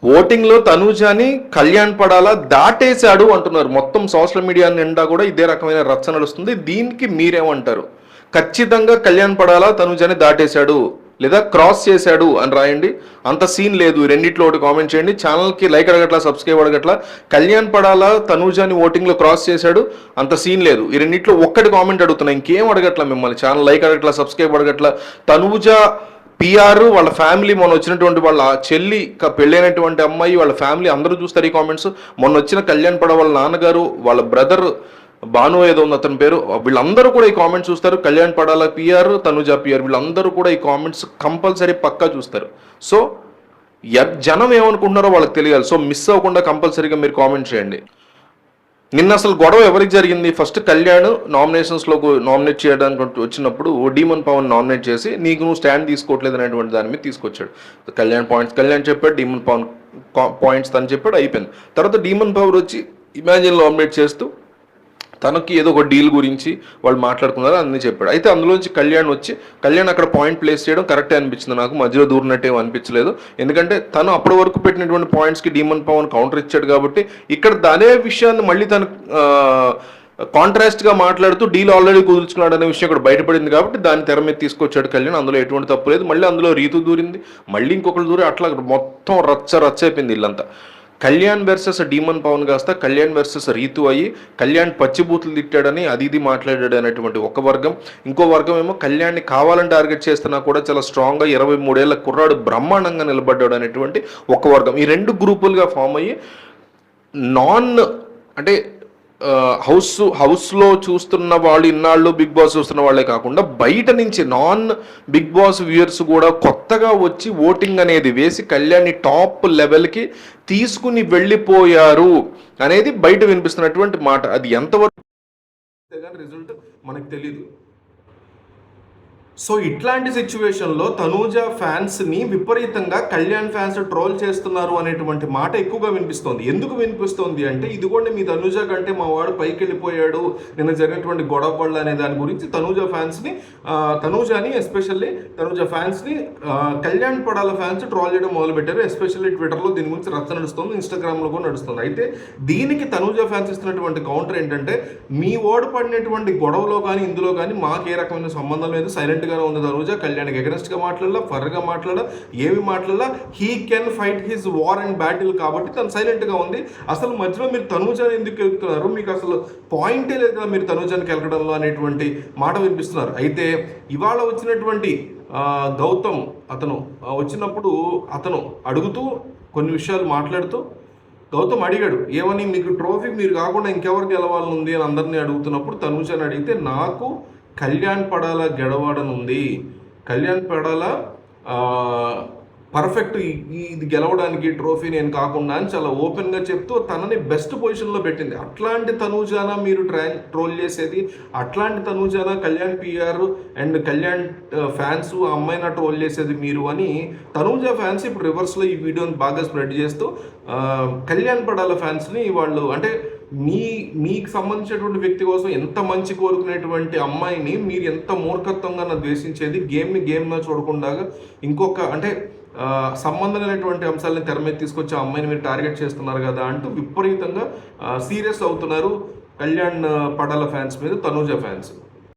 ఓటింగ్లో తనూజాని కళ్యాణ్ పడాలా దాటేశాడు అంటున్నారు. మొత్తం సోషల్ మీడియా నిండా కూడా ఇదే రకమైన రచ్చ నడుస్తుంది. దీనికి మీరేమంటారు? ఖచ్చితంగా కళ్యాణ్ పడాలా తనూజాని దాటేశాడు లేదా క్రాస్ చేశాడు అని రాయండి. అంత సీన్ లేదు. రెండిట్లో ఒకటి కామెంట్ చేయండి. ఛానల్కి లైక్ అడగట్లా, సబ్స్క్రైబ్ అడగట్లా. కళ్యాణ్ పడాలా తనూజాని ఓటింగ్లో క్రాస్ చేశాడు, అంత సీన్ లేదు. ఈ రెండిట్లో ఒక్కటి కామెంట్ అడుగుతున్నా, ఇంకేం అడగట్లా మిమ్మల్ని. ఛానల్ లైక్ అడగట్లా, సబ్స్క్రైబ్ అడగట్లా. తనూజా పిఆర్ వాళ్ళ ఫ్యామిలీ, మొన్న వచ్చినటువంటి వాళ్ళ చెల్లి, పెళ్ళైనటువంటి అమ్మాయి, వాళ్ళ ఫ్యామిలీ అందరూ చూస్తారు ఈ కామెంట్స్. మొన్న వచ్చిన కళ్యాణ్ పడ వాళ్ళ నాన్నగారు, వాళ్ళ బ్రదర్ భాను ఏదో ఉంది అతని పేరు, వీళ్ళందరూ కూడా ఈ కామెంట్స్ చూస్తారు. కళ్యాణ్ పడాల పిఆర్, తనుజా పిఆర్, వీళ్ళందరూ కూడా ఈ కామెంట్స్ కంపల్సరీ పక్కా చూస్తారు. సో జనం ఏమనుకుంటున్నారో వాళ్ళకి తెలియాలి. సో మిస్ అవ్వకుండా కంపల్సరీగా మీరు కామెంట్ చేయండి. నిన్న అసలు గొడవ ఎవరికి జరిగింది? ఫస్ట్ కళ్యాణ్ నామినేషన్స్లోకి నామినేట్ చేయడానికి వచ్చినప్పుడు డీమన్ పవన్ నామినేట్ చేసి నీకు నువ్వు స్టాండ్ తీసుకోవట్లేదు అనేటువంటి దాని మీద తీసుకొచ్చాడు. కళ్యాణ్ చెప్పాడు, డీమన్ పవన్ పాయింట్స్ తను చెప్పాడు, అయిపోయింది. తర్వాత డీమన్ పవర్ వచ్చి ఇమాజిన్ నామినేట్ చేస్తూ తనకి ఏదో ఒక డీల్ గురించి వాళ్ళు మాట్లాడుకున్నారు అన్నీ చెప్పాడు. అయితే అందులోంచి కళ్యాణ్ అక్కడ పాయింట్ ప్లేస్ చేయడం కరెక్టే అనిపించింది నాకు. మధ్యలో దూరినట్టే అనిపించలేదు. ఎందుకంటే తను అప్పటి వరకు పెట్టినటువంటి పాయింట్స్కి డీమన్ పవన్ కౌంటర్ ఇచ్చాడు కాబట్టి ఇక్కడ అదే విషయాన్ని మళ్ళీ తను కాంట్రాస్ట్గా మాట్లాడుతూ డీల్ ఆల్రెడీ కుదుర్చుకున్నాడు అనే విషయం ఇక్కడ బయటపడింది కాబట్టి దాన్ని తెర మీద తీసుకొచ్చాడు కళ్యాణ్. అందులో ఎటువంటి తప్పు లేదు. మళ్ళీ అందులో రీతు దూరింది, మళ్ళీ ఇంకొకరు దూరి, అట్లా మొత్తం రచ్చ అయిపోయింది ఇల్లంతా. కళ్యాణ్ వర్సెస్ డీమన్ పవన్ కాస్త కళ్యాణ్ వర్సెస్ రీతు అయ్యి కళ్యాణ్ పచ్చిబూతులు తిట్టాడని అది మాట్లాడాడు అనేటువంటి ఒక వర్గం. ఇంకో వర్గం ఏమో కళ్యాణ్ని కావాలని టార్గెట్ చేస్తున్నా కూడా చాలా స్ట్రాంగ్గా 23 ఏళ్ల కుర్రాడు బ్రహ్మాండంగా నిలబడ్డాడు అనేటువంటి ఒక వర్గం. ఈ రెండు గ్రూపులుగా ఫామ్ అయ్యి అంటే హౌస్లో చూస్తున్న వాళ్ళు, ఇన్నాళ్ళు బిగ్ బాస్ చూస్తున్న వాళ్ళే కాకుండా బయట నుంచి నాన్ బిగ్ బాస్ వ్యూయర్స్ కూడా కొత్తగా వచ్చి ఓటింగ్ అనేది వేసి కళ్యాణ్ని టాప్ లెవెల్కి తీసుకుని వెళ్ళిపోయారు అనేది బయట వినిపిస్తున్నటువంటి మాట. అది ఎంతవరకు రిజల్ట్ మనకు తెలీదు. సో ఇట్లాంటి సిచ్యువేషన్లో తనూజా ఫ్యాన్స్ని విపరీతంగా కళ్యాణ్ ఫ్యాన్స్ ట్రోల్ చేస్తున్నారు అనేటువంటి మాట ఎక్కువగా వినిపిస్తోంది. ఎందుకు వినిపిస్తోంది అంటే, ఇదిగోండి మీ తనూజా కంటే మా వాడు పైకి వెళ్ళిపోయాడు నిన్న జరిగినటువంటి గొడవ వల్ల అనే దాని గురించి తనూజాని ఎస్పెషల్లీ తనూజా ఫ్యాన్స్ని కళ్యాణ్ పడాల ఫ్యాన్స్ ట్రోల్ చేయడం మొదలుపెట్టారు. ఎస్పెషల్లీ ట్విట్టర్లో దీని గురించి రచ్చ నడుస్తుంది, ఇన్స్టాగ్రామ్లో కూడా నడుస్తుంది. అయితే దీనికి తనూజా ఫ్యాన్స్ ఇస్తున్నటువంటి కౌంటర్ ఏంటంటే, మీ ఓడి పడినటువంటి గొడవలో కానీ ఇందులో కానీ మాకు ఏ రకమైన సంబంధం లేదు, సైలెంట్ ఉంది తనూజా. కళ్యాణ్కి అగెనెస్ట్ గా మాట్లాడాల, ఫర్గా మాట్లాడాల, ఏమి మాట్లాడాల, he can fight his war and battle కాబట్టి తను సైలెంట్ గా ఉంది. అసలు మధ్యలో మీరు తనూజాని ఎందుకు వెళ్తున్నారు, మీకు అసలు పాయింటే లేదు కదా మీరు తనూజానికి వెళ్ళడంలో అనేటువంటి మాట వినిపిస్తున్నారు. అయితే ఇవాళ వచ్చినటువంటి గౌతమ్ అతను వచ్చినప్పుడు అతను అడుగుతూ కొన్ని విషయాలు మాట్లాడుతూ గౌతమ్ అడిగాడు, ఏమని మీకు ట్రోఫీ మీరు కాకుండా ఇంకెవరికి గెలవాలని ఉంది అని అందరినీ అడుగుతున్నప్పుడు తనూజాని అడిగితే, నాకు కళ్యాణ్ పడాల గెలవడనుంది, కళ్యాణ్ పడాల పర్ఫెక్ట్ ఇది గెలవడానికి ట్రోఫీ నేను కాకుండా అని చాలా ఓపెన్గా చెప్తూ తనని బెస్ట్ పొజిషన్లో పెట్టింది. అట్లాంటి తనూజానా మీరు ట్రోల్ చేసేది? అట్లాంటి తనూజానా Kalyan PR and Kalyan fans ఆ అమ్మాయినా ట్రోల్ చేసేది మీరు అని తనూజా ఫ్యాన్స్ ఇప్పుడు రివర్స్లో ఈ వీడియోని బాగా స్ప్రెడ్ చేస్తూ కళ్యాణ్ పడాల ఫ్యాన్స్ని వాళ్ళు అంటే మీకు సంబంధించినటువంటి వ్యక్తి కోసం ఎంత మంచి కోరుకునేటువంటి అమ్మాయిని మీరు ఎంత మూర్ఖత్వంగా ద్వేషించేది, గేమ్గా చూడకుండా ఇంకొక అంటే సంబంధం లేనటువంటి అంశాలను తెర మీద తీసుకొచ్చి ఆ అమ్మాయిని మీరు టార్గెట్ చేస్తున్నారు కదా అంటూ విపరీతంగా సీరియస్ అవుతున్నారు కళ్యాణ్ పడాల ఫ్యాన్స్ మీద తనూజా ఫ్యాన్స్.